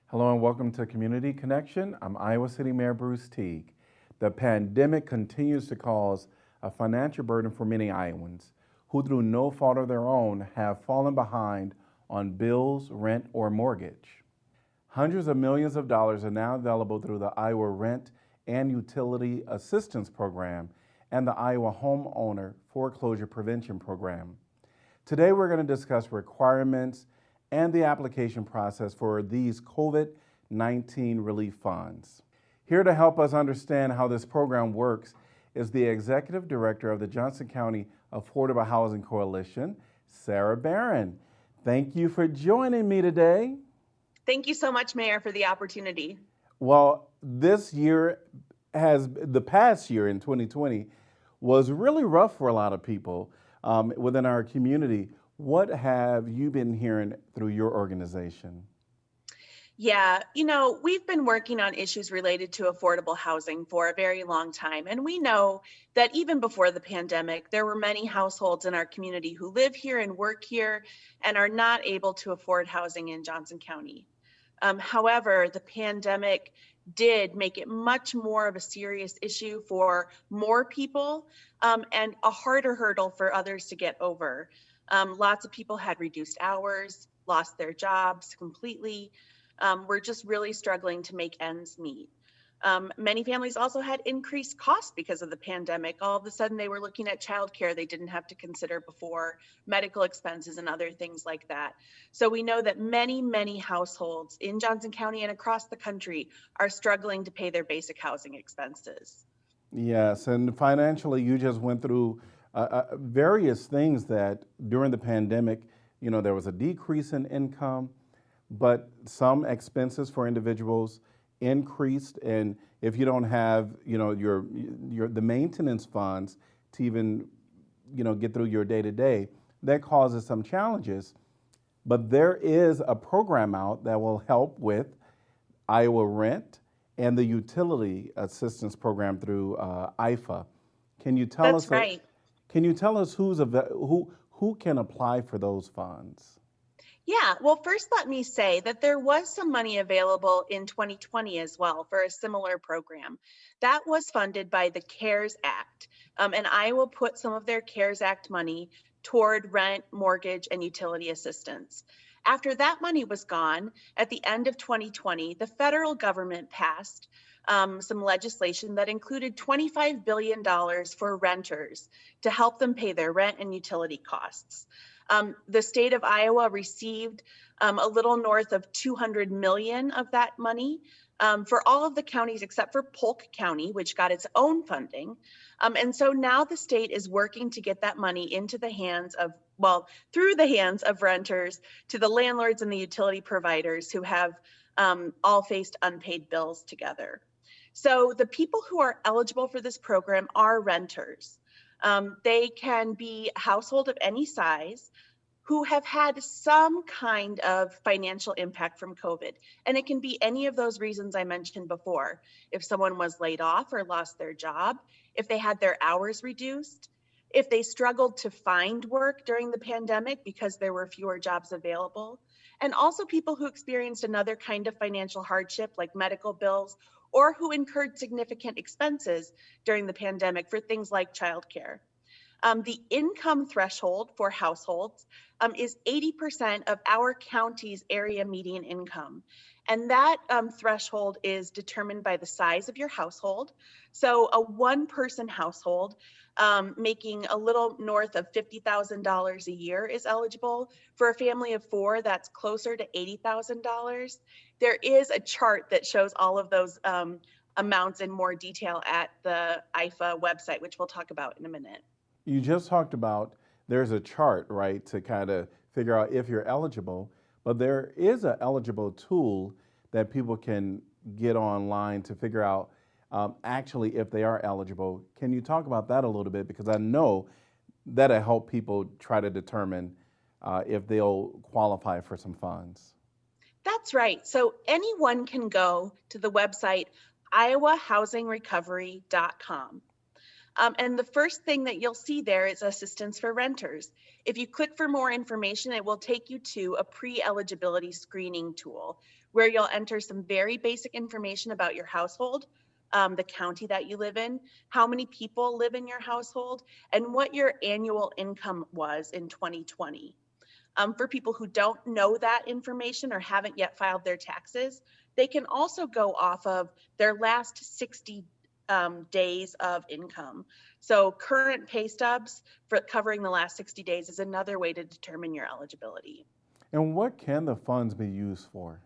Hello and welcome to Community Connection. I'm Iowa City Mayor Bruce Teague. The pandemic continues to cause a financial burden for many Iowans who, through no fault of their own, have fallen behind on bills, rent, or mortgage. Hundreds of millions of dollars are now available through the Iowa Rent and Utility Assistance Program and the Iowa Homeowner Foreclosure Prevention Program. Today, we're going to discuss requirements and the application process for these COVID-19 relief funds. Here to help us understand how this program works is the Executive Director of the Johnson County Affordable Housing Coalition, Sarah Barron. Thank you for joining me today. Thank you so much, Mayor, for the opportunity. Well, the past year in 2020 was really rough for a lot of people within our community. What have you been hearing through your organization? Yeah, we've been working on issues related to affordable housing for a very long time. And we know that even before the pandemic, there were many households in our community who live here and work here and are not able to afford housing in Johnson County. However, the pandemic did make it much more of a serious issue for more people and a harder hurdle for others to get over. Lots of people had reduced hours, lost their jobs completely. We're just really struggling to make ends meet. Many families also had increased costs because of the pandemic. All of a sudden, they were looking at childcare they didn't have to consider before, medical expenses, and other things like that. So we know that many, many households in Johnson County and across the country are struggling to pay their basic housing expenses. Yes, and financially, you just went through various things that during the pandemic, there was a decrease in income, but some expenses for individuals increased. And if you don't have, your the maintenance funds to even, get through your day to day, that causes some challenges. But there is a program out that will help with Iowa Rent and the Utility Assistance Program through IFA. Can you tell That's us? right. Can you tell us who can apply for those funds? Yeah, well, first let me say that there was some money available in 2020 as well for a similar program. That was funded by the CARES Act, and Iowa put some of their CARES Act money toward rent, mortgage, and utility assistance. After that money was gone, at the end of 2020, the federal government passed some legislation that included $25 billion for renters to help them pay their rent and utility costs. The state of Iowa received a little north of 200 million of that money for all of the counties except for Polk County, which got its own funding. And so now the state is working to get that money into the hands of, well, through the hands of renters to the landlords and the utility providers who have all faced unpaid bills together. So the people who are eligible for this program are renters. They can be a household of any size who have had some kind of financial impact from COVID. And it can be any of those reasons I mentioned before. If someone was laid off or lost their job, if they had their hours reduced, if they struggled to find work during the pandemic because there were fewer jobs available, and also people who experienced another kind of financial hardship like medical bills or who incurred significant expenses during the pandemic for things like childcare. The income threshold for households is 80% of our county's area median income. And that threshold is determined by the size of your household. So a one-person household making a little north of $50,000 a year is eligible. For a family of four, that's closer to $80,000. There is a chart that shows all of those amounts in more detail at the IFA website, which we'll talk about in a minute. You just talked about there's a chart, right, to kind of figure out if you're eligible, but there is an eligible tool that people can get online to figure out actually if they are eligible. Can you talk about that a little bit? Because I know that'll help people try to determine if they'll qualify for some funds. That's right. So anyone can go to the website iowahousingrovery.com. And the first thing that you'll see there is assistance for renters. If you click for more information, it will take you to a pre-eligibility screening tool where you'll enter some very basic information about your household, the county that you live in, how many people live in your household, and what your annual income was in 2020. For people who don't know that information or haven't yet filed their taxes, they can also go off of their last 60 days of income. So current pay stubs for covering the last 60 days is another way to determine your eligibility. And what can the funds be used for?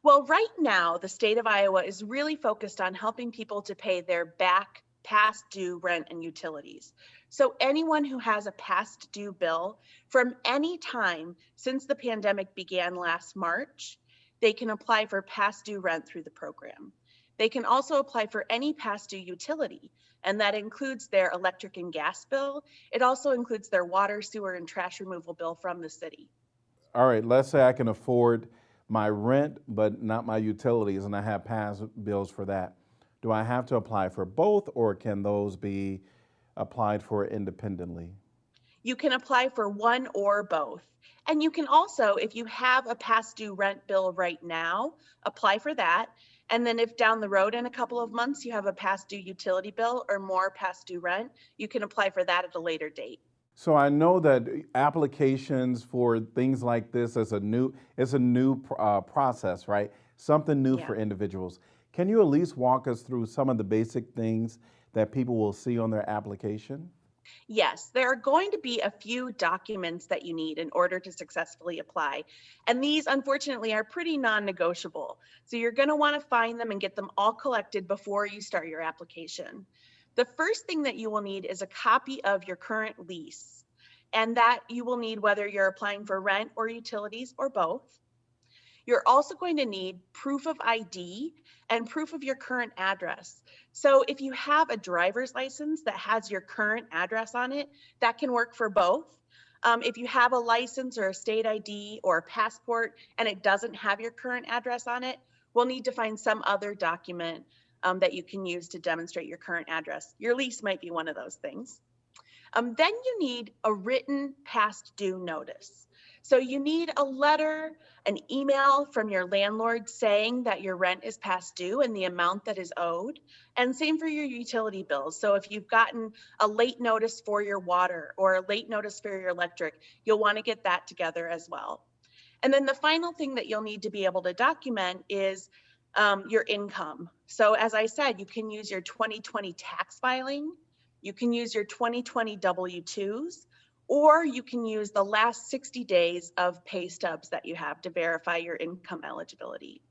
Well, right now, the state of Iowa is really focused on helping people to pay their back past due rent and utilities. So anyone who has a past due bill from any time since the pandemic began last March, they can apply for past due rent through the program. They can also apply for any past due utility, and that includes their electric and gas bill. It also includes their water, sewer, and trash removal bill from the city. All right, let's say I can afford my rent, but not my utilities, and I have past bills for that. Do I have to apply for both, or can those be applied for independently? You can apply for one or both. And you can also, if you have a past due rent bill right now, apply for that. And then if down the road in a couple of months you have a past due utility bill or more past due rent, you can apply for that at a later date. So I know that applications for things like this is it's a new process, right? Something new Yeah. for individuals. Can you at least walk us through some of the basic things that people will see on their application? Yes, there are going to be a few documents that you need in order to successfully apply. And these, unfortunately, are pretty non-negotiable. So you're going to want to find them and get them all collected before you start your application. The first thing that you will need is a copy of your current lease. And that you will need whether you're applying for rent or utilities or both. You're also going to need proof of ID and proof of your current address. So if you have a driver's license that has your current address on it, that can work for both. If you have a license or a state ID or a passport and it doesn't have your current address on it, we'll need to find some other document that you can use to demonstrate your current address. Your lease might be one of those things. Then you need a written past due notice. So you need a letter, an email from your landlord saying that your rent is past due and the amount that is owed. And same for your utility bills. So if you've gotten a late notice for your water or a late notice for your electric, you'll want to get that together as well. And then the final thing that you'll need to be able to document is your income. So as I said, you can use your 2020 tax filing, you can use your 2020 W-2s, or you can use the last 60 days of pay stubs that you have to verify your income eligibility.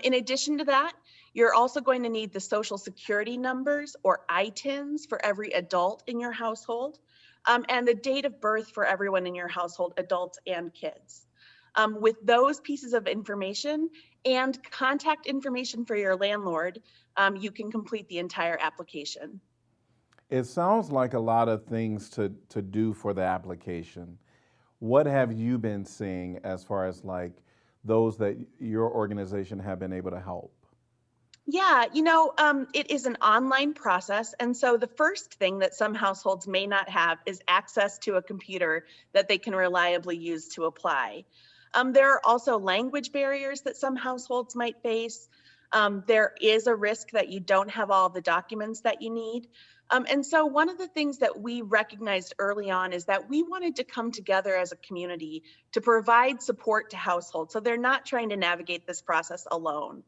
In addition to that, you're also going to need the social security numbers or ITINs for every adult in your household, and the date of birth for everyone in your household, adults and kids. With those pieces of information and contact information for your landlord, you can complete the entire application. It sounds like a lot of things to do for the application. What have you been seeing as far as like those that your organization have been able to help? Yeah, it is an online process. And so the first thing that some households may not have is access to a computer that they can reliably use to apply. There are also language barriers that some households might face. There is a risk that you don't have all the documents that you need. And so one of the things that we recognized early on is that we wanted to come together as a community to provide support to households so they're not trying to navigate this process alone.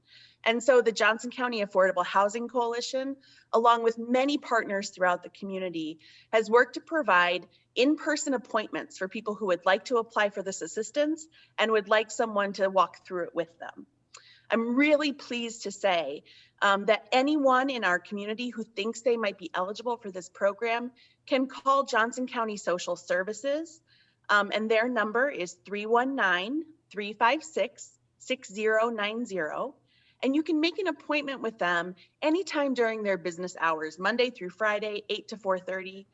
And so the Johnson County Affordable Housing Coalition, along with many partners throughout the community, has worked to provide in-person appointments for people who would like to apply for this assistance and would like someone to walk through it with them. I'm really pleased to say that anyone in our community who thinks they might be eligible for this program can call Johnson County Social Services, and their number is 319-356-6090. And you can make an appointment with them anytime during their business hours, Monday through Friday, 8 to 4:30,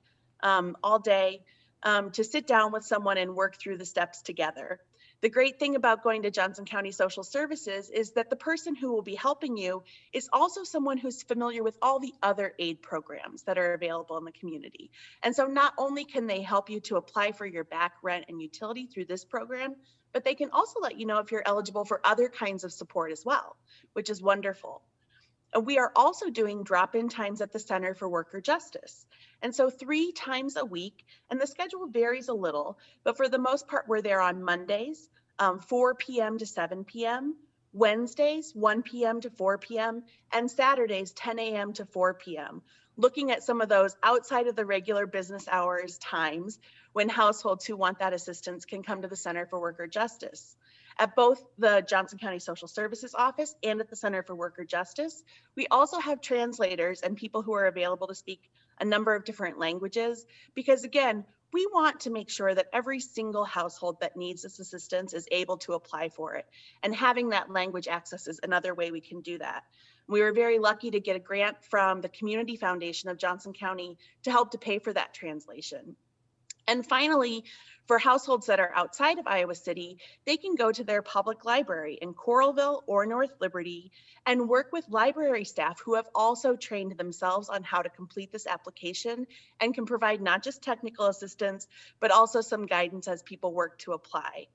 all day, to sit down with someone and work through the steps together. The great thing about going to Johnson County Social Services is that the person who will be helping you is also someone who's familiar with all the other aid programs that are available in the community. And so not only can they help you to apply for your back rent and utility through this program, but they can also let you know if you're eligible for other kinds of support as well, which is wonderful. We are also doing drop-in times at the Center for Worker Justice. And so 3 times a week, and the schedule varies a little, but for the most part, we're there on Mondays, 4 p.m. to 7 p.m., Wednesdays, 1 p.m. to 4 p.m., and Saturdays, 10 a.m. to 4 p.m., looking at some of those outside of the regular business hours times when households who want that assistance can come to the Center for Worker Justice. At both the Johnson County Social Services Office and at the Center for Worker Justice, we also have translators and people who are available to speak a number of different languages, because again, we want to make sure that every single household that needs this assistance is able to apply for it. And having that language access is another way we can do that. We were very lucky to get a grant from the Community Foundation of Johnson County to help to pay for that translation. And finally, for households that are outside of Iowa City, they can go to their public library in Coralville or North Liberty and work with library staff who have also trained themselves on how to complete this application and can provide not just technical assistance, but also some guidance as people work to apply.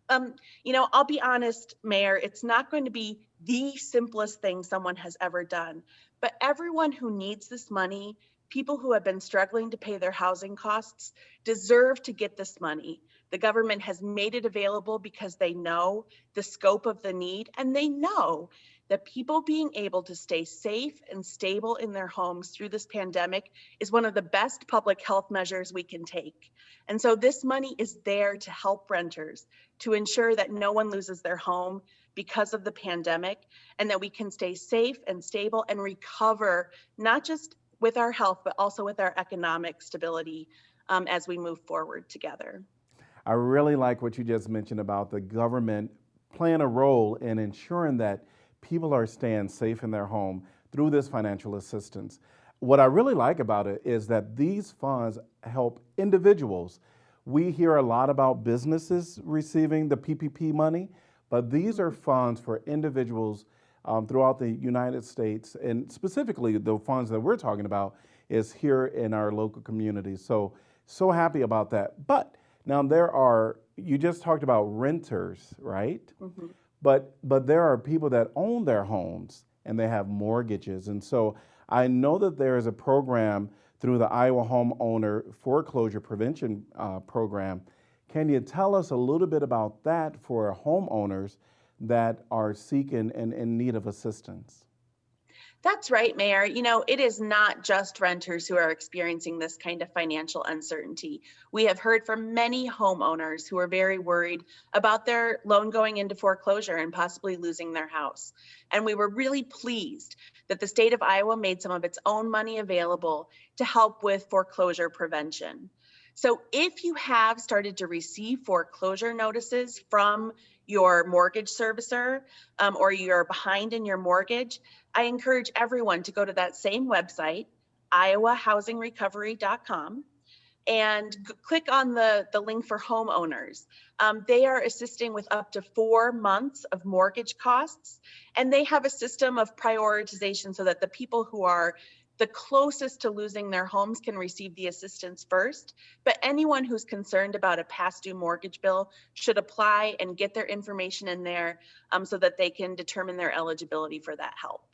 I'll be honest, Mayor, it's not going to be the simplest thing someone has ever done, but everyone who needs this money, people who have been struggling to pay their housing costs, deserve to get this money. The government has made it available because they know the scope of the need, and they know that people being able to stay safe and stable in their homes through this pandemic is one of the best public health measures we can take. And so this money is there to help renters, to ensure that no one loses their home because of the pandemic, and that we can stay safe and stable and recover, not just with our health, but also with our economic stability as we move forward together. I really like what you just mentioned about the government playing a role in ensuring that people are staying safe in their home through this financial assistance. What I really like about it is that these funds help individuals. We hear a lot about businesses receiving the PPP money, but these are funds for individuals throughout the United States, and specifically the funds that we're talking about is here in our local communities. So happy about that. But now you just talked about renters, right? Mm-hmm. But there are people that own their homes and they have mortgages. And so I know that there is a program through the Iowa Homeowner Foreclosure Prevention Program. Can you tell us a little bit about that for homeowners that are seeking and in need of assistance? That's right, Mayor. It is not just renters who are experiencing this kind of financial uncertainty. We have heard from many homeowners who are very worried about their loan going into foreclosure and possibly losing their house. And we were really pleased that the state of Iowa made some of its own money available to help with foreclosure prevention. So if you have started to receive foreclosure notices from your mortgage servicer or you're behind in your mortgage, I encourage everyone to go to that same website, iowahousingrecovery.com, and click on the link for homeowners. They are assisting with up to 4 months of mortgage costs, and they have a system of prioritization so that the people who are the closest to losing their homes can receive the assistance first, but anyone who's concerned about a past due mortgage bill should apply and get their information in there so that they can determine their eligibility for that help.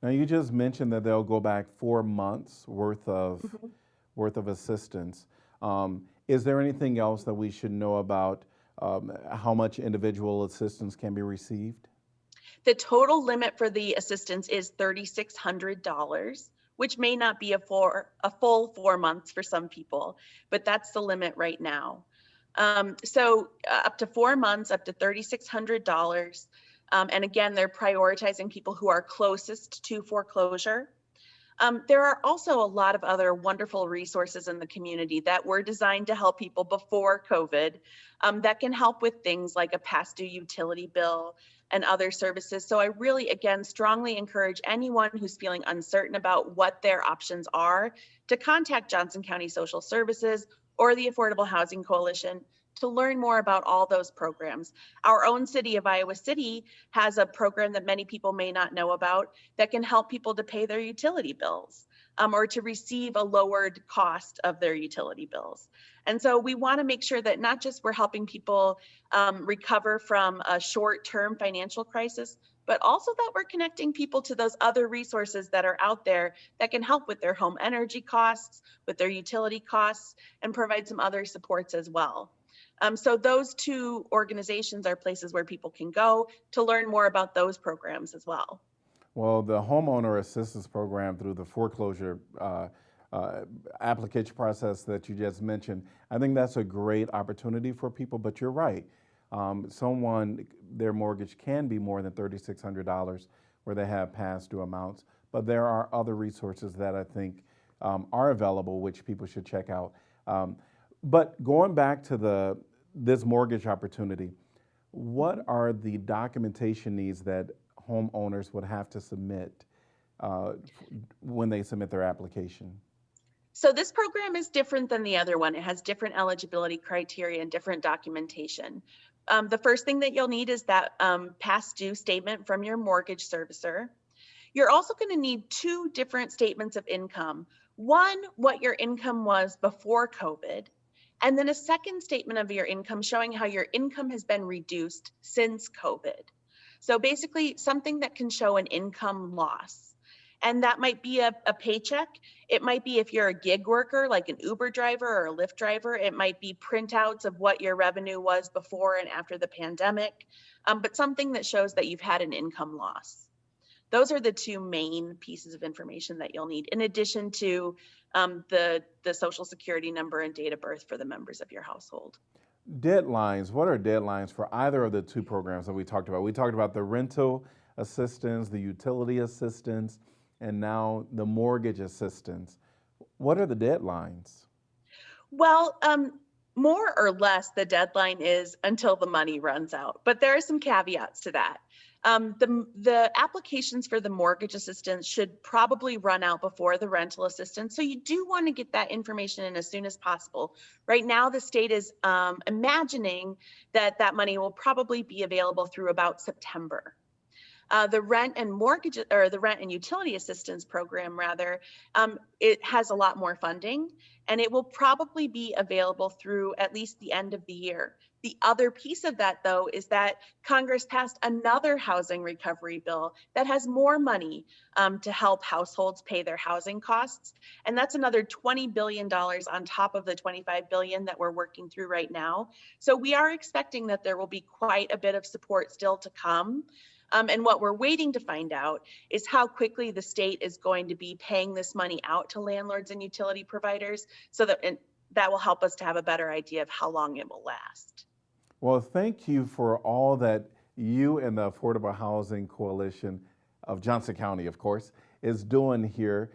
Now you just mentioned that they'll go back 4 months worth of assistance. Is there anything else that we should know about how much individual assistance can be received? The total limit for the assistance is $3,600. Which may not be a full 4 months for some people, but that's the limit right now. So up to 4 months, up to $3,600. And again, they're prioritizing people who are closest to foreclosure. There are also a lot of other wonderful resources in the community that were designed to help people before COVID that can help with things like a past due utility bill and other services. So I really, again, strongly encourage anyone who's feeling uncertain about what their options are to contact Johnson County Social Services or the Affordable Housing Coalition to learn more about all those programs. Our own city of Iowa City has a program that many people may not know about that can help people to pay their utility bills, or to receive a lowered cost of their utility bills. And so we want to make sure that not just we're helping people recover from a short-term financial crisis, but also that we're connecting people to those other resources that are out there that can help with their home energy costs, with their utility costs, and provide some other supports as well. So those two organizations are places where people can go to learn more about those programs as well. Well, the homeowner assistance program through the foreclosure application process that you just mentioned, I think that's a great opportunity for people, but you're right. Their mortgage can be more than $3,600 where they have past due amounts, but there are other resources that I think are available, which people should check out. But going back to this mortgage opportunity, what are the documentation needs that homeowners would have to submit when they submit their application? So this program is different than the other one. It has different eligibility criteria and different documentation. The first thing that you'll need is that past due statement from your mortgage servicer. You're also going to need two different statements of income. One, what your income was before COVID, and then a second statement of your income showing how your income has been reduced since COVID. So basically something that can show an income loss. And that might be a paycheck. It might be if you're a gig worker, like an Uber driver or a Lyft driver, it might be printouts of what your revenue was before and after the pandemic, but something that shows that you've had an income loss. Those are the two main pieces of information that you'll need, in addition to the social security number and date of birth for the members of your household. Deadlines, what are deadlines for either of the two programs that we talked about? We talked about the rental assistance, the utility assistance, and now the mortgage assistance. What are the deadlines? Well, more or less, the deadline is until the money runs out, but there are some caveats to that. The applications for the mortgage assistance should probably run out before the rental assistance. So you do want to get that information in as soon as possible. Right now, the state is imagining that that money will probably be available through about September. The rent and utility assistance program, rather, it has a lot more funding, and it will probably be available through at least the end of the year. The other piece of that, though, is that Congress passed another housing recovery bill that has more money to help households pay their housing costs. And that's another $20 billion on top of the $25 billion that we're working through right now. So we are expecting that there will be quite a bit of support still to come. And what we're waiting to find out is how quickly the state is going to be paying this money out to landlords and utility providers, so that will help us to have a better idea of how long it will last. Well, thank you for all that you and the Affordable Housing Coalition of Johnson County, of course, is doing here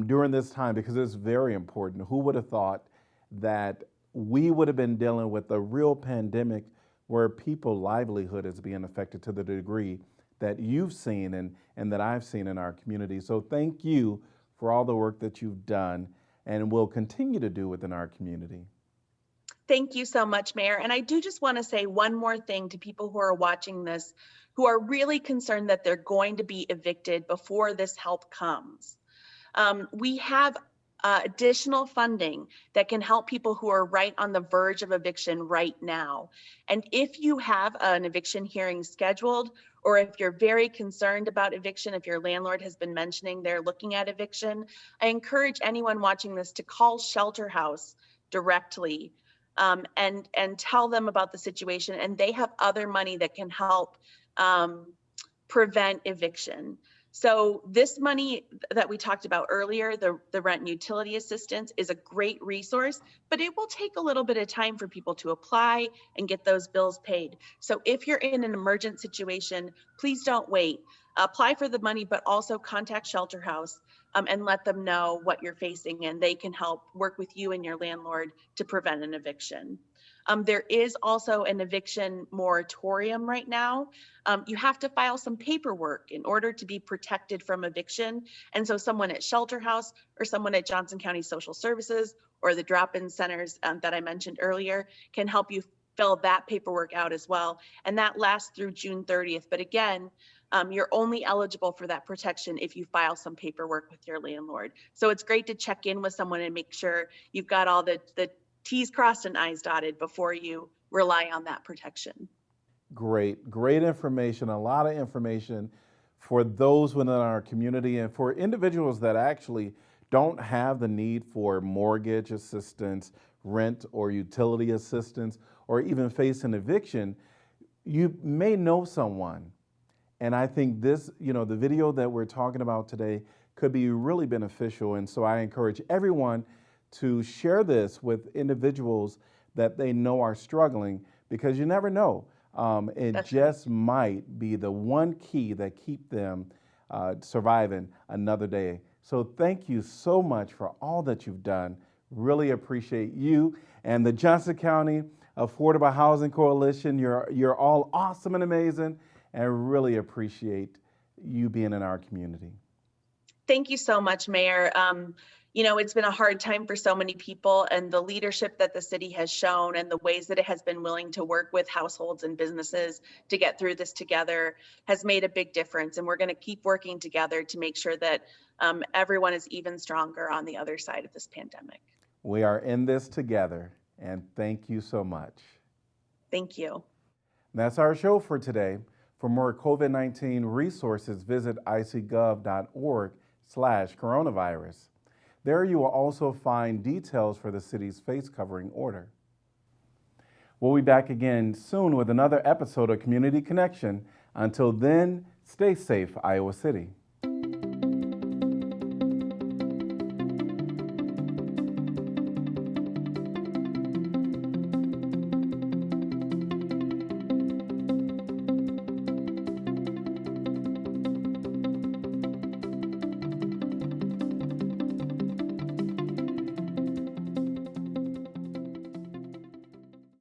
during this time, because it's very important. Who would have thought that we would have been dealing with a real pandemic where people's livelihood is being affected to the degree that you've seen and that I've seen in our community. So thank you for all the work that you've done and will continue to do within our community. Thank you so much, Mayor. And I do just want to say one more thing to people who are watching this, who are really concerned that they're going to be evicted before this help comes. We have additional funding that can help people who are right on the verge of eviction right now. And if you have an eviction hearing scheduled, or if you're very concerned about eviction, if your landlord has been mentioning they're looking at eviction, I encourage anyone watching this to call Shelter House directly and tell them about the situation. And they have other money that can help prevent eviction. So this money that we talked about earlier, the rent and utility assistance, is a great resource, but it will take a little bit of time for people to apply and get those bills paid. So if you're in an emergent situation, please don't wait. Apply for the money, but also contact Shelter House and let them know what you're facing, and they can help work with you and your landlord to prevent an eviction. There is also an eviction moratorium right now. You have to file some paperwork in order to be protected from eviction. And so someone at Shelter House or someone at Johnson County Social Services or the drop-in centers that I mentioned earlier can help you fill that paperwork out as well. And that lasts through June 30th. But again, you're only eligible for that protection if you file some paperwork with your landlord. So it's great to check in with someone and make sure you've got all the T's crossed and I's dotted before you rely on that protection. Great information, a lot of information for those within our community and for individuals that actually don't have the need for mortgage assistance, rent or utility assistance, or even face an eviction. You may know someone. And I think this, the video that we're talking about today could be really beneficial. And so I encourage everyone to share this with individuals that they know are struggling, because you never know. It That's just might be the one key that keep them surviving another day. So thank you so much for all that you've done. Really appreciate you and the Johnson County Affordable Housing Coalition. You're all awesome and amazing, and really appreciate you being in our community. Thank you so much, Mayor. It's been a hard time for so many people, and the leadership that the city has shown and the ways that it has been willing to work with households and businesses to get through this together has made a big difference. And we're going to keep working together to make sure that everyone is even stronger on the other side of this pandemic. We are in this together, and thank you so much. Thank you. That's our show for today. For more COVID-19 resources, visit icgov.org/coronavirus. There you will also find details for the city's face covering order. We'll be back again soon with another episode of Community Connection. Until then, stay safe, Iowa City.